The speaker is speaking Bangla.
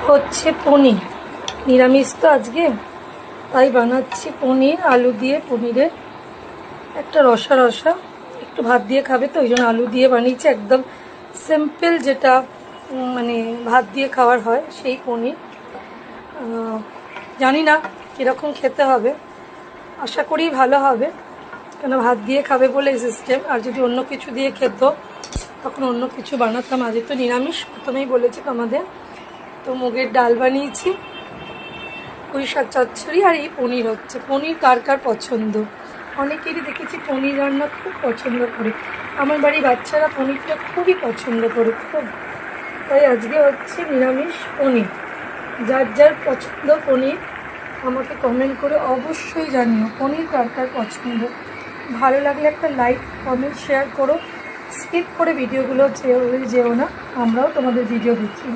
হচ্ছে পনির, নিরামিষ তো আজকে, তাই বানাচ্ছি পনির আলু দিয়ে। পনিরের একটা রসা রসা, একটু ভাত দিয়ে খাবে তো ওই জন্য আলু দিয়ে বানিয়েছি, একদম সিম্পল, যেটা মানে ভাত দিয়ে খাওয়ার হয় সেই পনির। জানি না কীরকম খেতে হবে, আশা করি ভালো হবে, কেন ভাত দিয়ে খাবে বলে এই সিস্টেম। আর যদি অন্য কিছু দিয়ে খেত তখন অন্য কিছু বানাতাম, আজ তো নিরামিষ প্রথমেই বলেছি তোমাদের। তো মুগের ডাল বানিয়েছি, পুঁই শাক চচ্চড়ি, আর এই পনির হচ্ছে। পনির কার কার পছন্দ, অনেকেরই দেখেছি পনির রান্না খুব পছন্দ করে। আমার বাড়ির বাচ্চারা পনিরটা খুবই পছন্দ করে, খুব। তাই আজকে হচ্ছে নিরামিষ পনির। যার যার পছন্দ পনির আমাকে কমেন্ট করে অবশ্যই জানিও, পনির কার কার পছন্দ। ভালো লাগলে একটা লাইক, কমেন্ট, শেয়ার করো। স্কিপ করে ভিডিওগুলো যেও না, আমরাও তোমাদের ভিডিও দেখি।